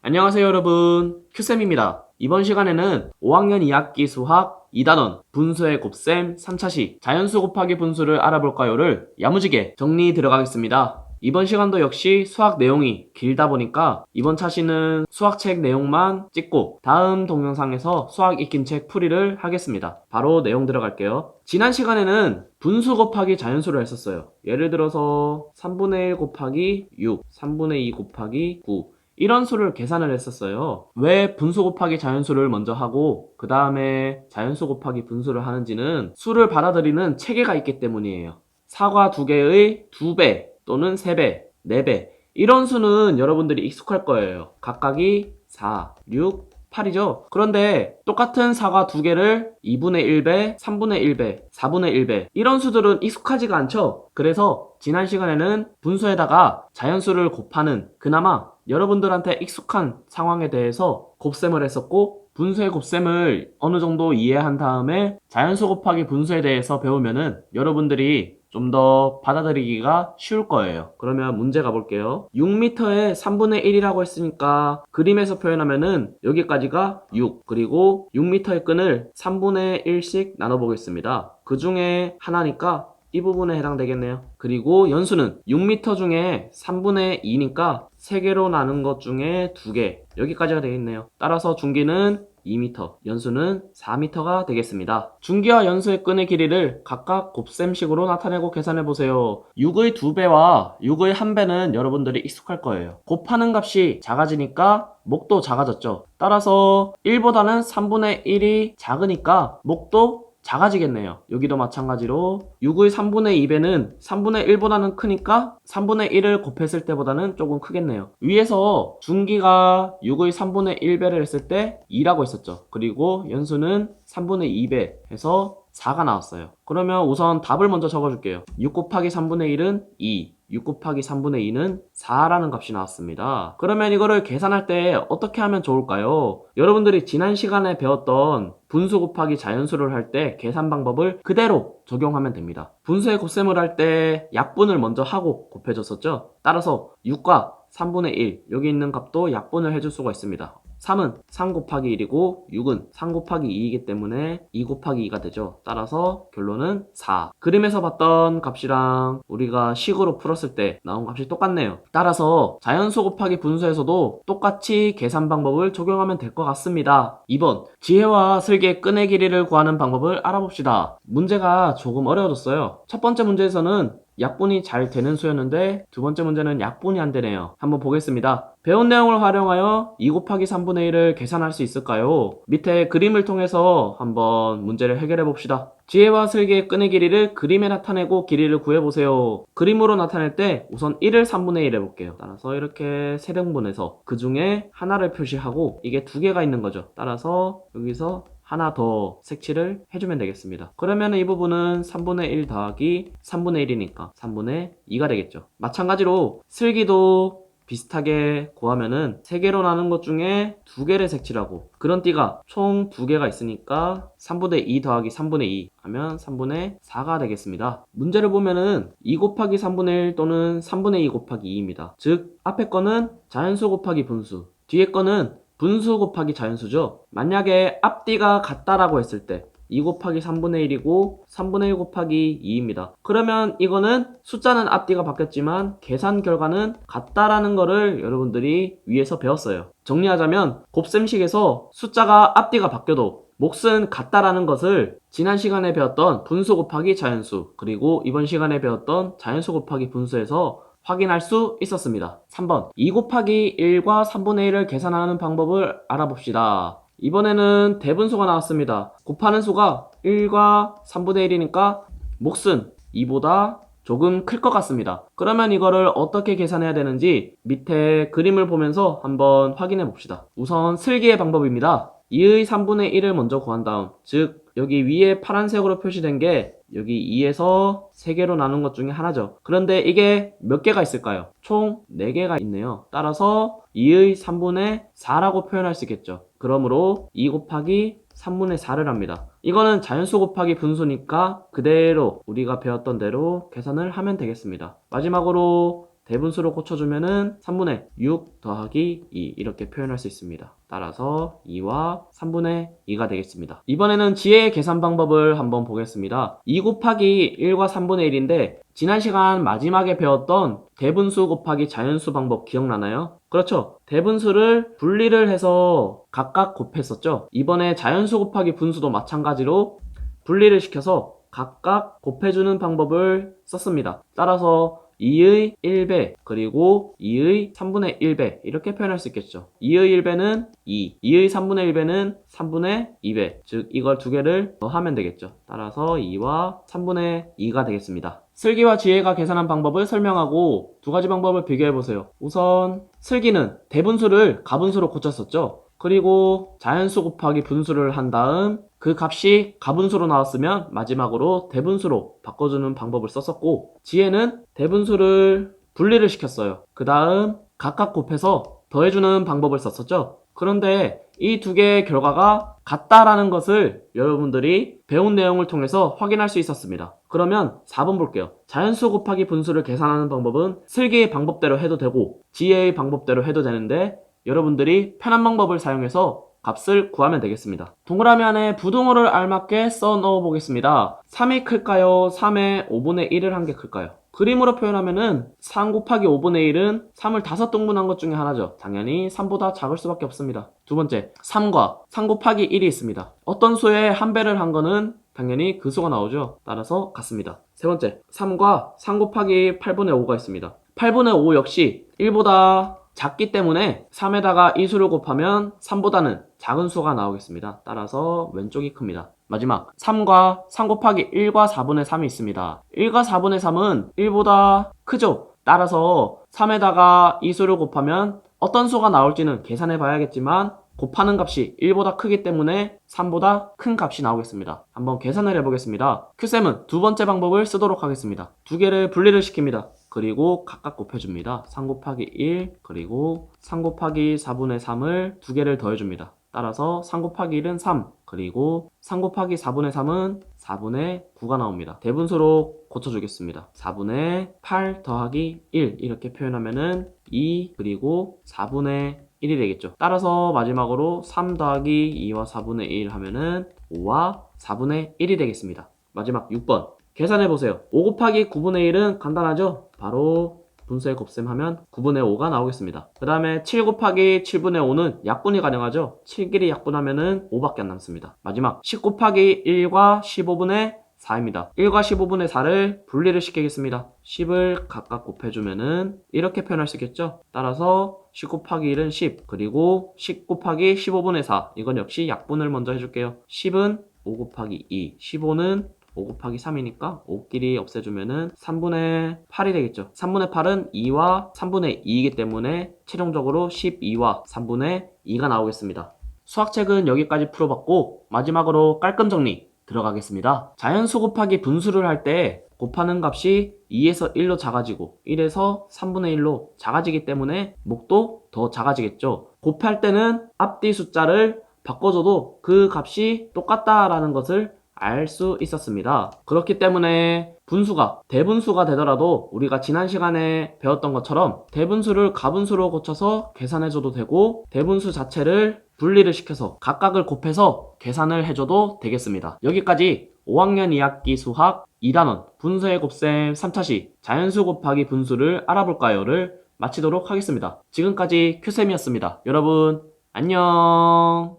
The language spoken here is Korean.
안녕하세요 여러분, 큐쌤입니다. 이번 시간에는 5학년 2학기 수학 2단원 분수의 곱셈 3차식 자연수 곱하기 분수를 알아볼까요를 야무지게 정리 들어가겠습니다. 이번 시간도 역시 수학 내용이 길다 보니까 이번 차시는 수학책 내용만 찍고 다음 동영상에서 수학 익힌 책 풀이를 하겠습니다. 바로 내용 들어갈게요. 지난 시간에는 분수 곱하기 자연수를 했었어요. 예를 들어서 3분의 1 곱하기 6, 3분의 2 곱하기 9 이런 수를 계산을 했었어요. 왜 분수 곱하기 자연수를 먼저 하고 그 다음에 자연수 곱하기 분수를 하는지는 수를 받아들이는 체계가 있기 때문이에요. 사과 2개의 2배 또는 3배, 4배 이런 수는 여러분들이 익숙할 거예요. 각각이 4, 6, 8이죠. 그런데 똑같은 사과 2개를 2분의 1배, 3분의 1배, 4분의 1배 이런 수들은 익숙하지가 않죠. 그래서 지난 시간에는 분수에다가 자연수를 곱하는 그나마 여러분들한테 익숙한 상황에 대해서 곱셈을 했었고 분수의 곱셈을 어느 정도 이해한 다음에 자연수 곱하기 분수에 대해서 배우면은 여러분들이 좀 더 받아들이기가 쉬울 거예요. 그러면 문제 가볼게요. 6m에 3분의 1이라고 했으니까 그림에서 표현하면은 여기까지가 6, 그리고 6m의 끈을 3분의 1씩 나눠보겠습니다. 그 중에 하나니까 이 부분에 해당되겠네요. 그리고 연수는 6m 중에 3분의 2니까 3개로 나눈 것 중에 2개, 여기까지가 되겠네요. 따라서 중기는 2m, 연수는 4m가 되겠습니다. 중기와 연수의 끈의 길이를 각각 곱셈식으로 나타내고 계산해보세요. 6의 2배와 6의 1배는 여러분들이 익숙할 거예요. 곱하는 값이 작아지니까 목도 작아졌죠. 따라서 1보다는 3분의 1이 작으니까 목도 작아지겠네요. 여기도 마찬가지로 6의 3분의 2배는 3분의 1보다는 크니까 3분의 1을 곱했을 때보다는 조금 크겠네요. 위에서 중기가 6의 3분의 1배를 했을 때 2라고 했었죠. 그리고 연수는 3분의 2배 해서 4가 나왔어요. 그러면 우선 답을 먼저 적어줄게요. 6 곱하기 3분의 1은 2, 6 곱하기 3분의 2는 4라는 값이 나왔습니다. 그러면 이거를 계산할 때 어떻게 하면 좋을까요? 여러분들이 지난 시간에 배웠던 분수 곱하기 자연수를 할 때 계산 방법을 그대로 적용하면 됩니다. 분수의 곱셈을 할 때 약분을 먼저 하고 곱해줬었죠? 따라서 6과 3분의 1 여기 있는 값도 약분을 해줄 수가 있습니다. 3은 3 곱하기 1이고 6은 3 곱하기 2이기 때문에 2 곱하기 2가 되죠. 따라서 결론은 4. 그림에서 봤던 값이랑 우리가 식으로 풀었을 때 나온 값이 똑같네요. 따라서 자연수 곱하기 분수에서도 똑같이 계산 방법을 적용하면 될 것 같습니다. 2번 지혜와 슬기의 끈의 길이를 구하는 방법을 알아봅시다. 문제가 조금 어려워졌어요. 첫 번째 문제에서는 약분이 잘 되는 수였는데 두 번째 문제는 약분이 안 되네요. 한번 보겠습니다. 배운 내용을 활용하여 2 곱하기 3분의 1을 계산할 수 있을까요? 밑에 그림을 통해서 한번 문제를 해결해 봅시다. 지혜와 슬기의 끈의 길이를 그림에 나타내고 길이를 구해보세요. 그림으로 나타낼 때 우선 1을 3분의 1 해볼게요. 따라서 이렇게 3등분해서 그 중에 하나를 표시하고 이게 2개가 있는 거죠. 따라서 여기서 하나 더 색칠을 해주면 되겠습니다. 그러면 이 부분은 3분의 1 더하기 3분의 1이니까 3분의 2가 되겠죠. 마찬가지로 슬기도 비슷하게 구하면은 3개로 나눈 것 중에 2개를 색칠하고 그런 띠가 총 2개가 있으니까 3분의 2 더하기 3분의 2 하면 3분의 4가 되겠습니다. 문제를 보면은 2 곱하기 3분의 1 또는 3분의 2 곱하기 2입니다. 즉 앞에 거는 자연수 곱하기 분수, 뒤에 거는 분수 곱하기 자연수죠. 만약에 앞뒤가 같다라고 했을 때 2 곱하기 3분의 1이고 3분의 1 곱하기 2입니다. 그러면 이거는 숫자는 앞뒤가 바뀌었지만 계산 결과는 같다라는 거를 여러분들이 위에서 배웠어요. 정리하자면 곱셈식에서 숫자가 앞뒤가 바뀌어도 몫은 같다라는 것을 지난 시간에 배웠던 분수 곱하기 자연수 그리고 이번 시간에 배웠던 자연수 곱하기 분수에서 확인할 수 있었습니다. 3번 2 곱하기 1과 3분의 1을 계산하는 방법을 알아봅시다. 이번에는 대분수가 나왔습니다. 곱하는 수가 1과 3분의 1이니까 몫은 2보다 조금 클 것 같습니다. 그러면 이거를 어떻게 계산해야 되는지 밑에 그림을 보면서 한번 확인해 봅시다. 우선 슬기의 방법입니다. 2의 3분의 1을 먼저 구한 다음, 즉 여기 위에 파란색으로 표시된 게 여기 2에서 3개로 나눈 것 중에 하나죠. 그런데 이게 몇 개가 있을까요? 총 4개가 있네요. 따라서 2의 3분의 4라고 표현할 수 있겠죠. 그러므로 2 곱하기 3분의 4를 합니다. 이거는 자연수 곱하기 분수니까 그대로 우리가 배웠던 대로 계산을 하면 되겠습니다. 마지막으로 대분수로 고쳐주면은 3분의 6 더하기 2 이렇게 표현할 수 있습니다. 따라서 2와 3분의 2가 되겠습니다. 이번에는 지혜의 계산 방법을 한번 보겠습니다. 2 곱하기 1과 3분의 1인데 지난 시간 마지막에 배웠던 대분수 곱하기 자연수 방법 기억나나요? 그렇죠. 대분수를 분리를 해서 각각 곱했었죠. 이번에 자연수 곱하기 분수도 마찬가지로 분리를 시켜서 각각 곱해주는 방법을 썼습니다. 따라서 2의 1배 그리고 2의 3분의 1배 이렇게 표현할 수 있겠죠. 2의 1배는 2, 2의 3분의 1배는 3분의 2배, 즉 이걸 두 개를 더하면 되겠죠. 따라서 2와 3분의 2가 되겠습니다. 슬기와 지혜가 계산한 방법을 설명하고 두 가지 방법을 비교해보세요. 우선 슬기는 대분수를 가분수로 고쳤었죠. 그리고 자연수 곱하기 분수를 한 다음 그 값이 가분수로 나왔으면 마지막으로 대분수로 바꿔주는 방법을 썼었고, 지혜는 대분수를 분리를 시켰어요. 그 다음 각각 곱해서 더해주는 방법을 썼었죠. 그런데 이 두 개의 결과가 같다라는 것을 여러분들이 배운 내용을 통해서 확인할 수 있었습니다. 그러면 4번 볼게요. 자연수 곱하기 분수를 계산하는 방법은 슬기의 방법대로 해도 되고 지혜의 방법대로 해도 되는데 여러분들이 편한 방법을 사용해서 값을 구하면 되겠습니다. 동그라미 안에 부등호를 알맞게 써 넣어 보겠습니다. 3이 클까요? 3의 5분의 1을 한 게 클까요? 그림으로 표현하면은 3 곱하기 5분의 1은 3을 5등분한 것 중에 하나죠. 당연히 3보다 작을 수밖에 없습니다. 두 번째, 3과 3 곱하기 1이 있습니다. 어떤 수에 한 배를 한 거는 당연히 그 수가 나오죠. 따라서 같습니다. 세 번째, 3과 3 곱하기 8분의 5가 있습니다. 8분의 5 역시 1보다 작기 때문에 3에다가 이 수를 곱하면 3보다는 작은 수가 나오겠습니다. 따라서 왼쪽이 큽니다. 마지막 3과 3 곱하기 1과 4분의 3이 있습니다. 1과 4분의 3은 1보다 크죠. 따라서 3에다가 이 수를 곱하면 어떤 수가 나올지는 계산해 봐야겠지만 곱하는 값이 1보다 크기 때문에 3보다 큰 값이 나오겠습니다. 한번 계산을 해보겠습니다. 큐쌤은 두 번째 방법을 쓰도록 하겠습니다. 두 개를 분리를 시킵니다. 그리고 각각 곱해줍니다. 3 곱하기 1 그리고 3 곱하기 4분의 3을 두 개를 더해줍니다. 따라서 3 곱하기 1은 3 그리고 3 곱하기 4분의 3은 4분의 9가 나옵니다. 대분수로 고쳐주겠습니다. 4분의 8 더하기 1 이렇게 표현하면은 2 그리고 4분의 1이 되겠죠. 따라서 마지막으로 3 더하기 2와 4분의 1 하면은 5와 4분의 1이 되겠습니다. 마지막 6번 계산해보세요. 5 곱하기 9분의 1은 간단하죠? 바로 분수의 곱셈 하면 9분의 5가 나오겠습니다. 그 다음에 7 곱하기 7분의 5는 약분이 가능하죠? 7끼리 약분하면은 5밖에 안 남습니다. 마지막 10 곱하기 1과 15분의 4입니다. 1과 15분의 4를 분리를 시키겠습니다. 10을 각각 곱해주면은 이렇게 표현할 수 있겠죠? 따라서 10 곱하기 1은 10 그리고 10 곱하기 15분의 4 이건 역시 약분을 먼저 해줄게요. 10은 5 곱하기 2 15는 5 곱하기 3이니까 5끼리 없애주면은 3분의 8이 되겠죠. 3분의 8은 2와 3분의 2이기 때문에 최종적으로 12와 3분의 2가 나오겠습니다. 수학책은 여기까지 풀어봤고 마지막으로 깔끔 정리 들어가겠습니다. 자연수 곱하기 분수를 할 때 곱하는 값이 2에서 1로 작아지고 1에서 3분의 1로 작아지기 때문에 목도 더 작아지겠죠. 곱할 때는 앞뒤 숫자를 바꿔줘도 그 값이 똑같다라는 것을 알 수 있었습니다. 그렇기 때문에 분수가 대분수가 되더라도 우리가 지난 시간에 배웠던 것처럼 대분수를 가분수로 고쳐서 계산해줘도 되고 대분수 자체를 분리를 시켜서 각각을 곱해서 계산을 해줘도 되겠습니다. 여기까지 5학년 2학기 수학 2단원 분수의 곱셈 3차시 자연수 곱하기 분수를 알아볼까요를 마치도록 하겠습니다. 지금까지 큐쌤이었습니다. 여러분 안녕.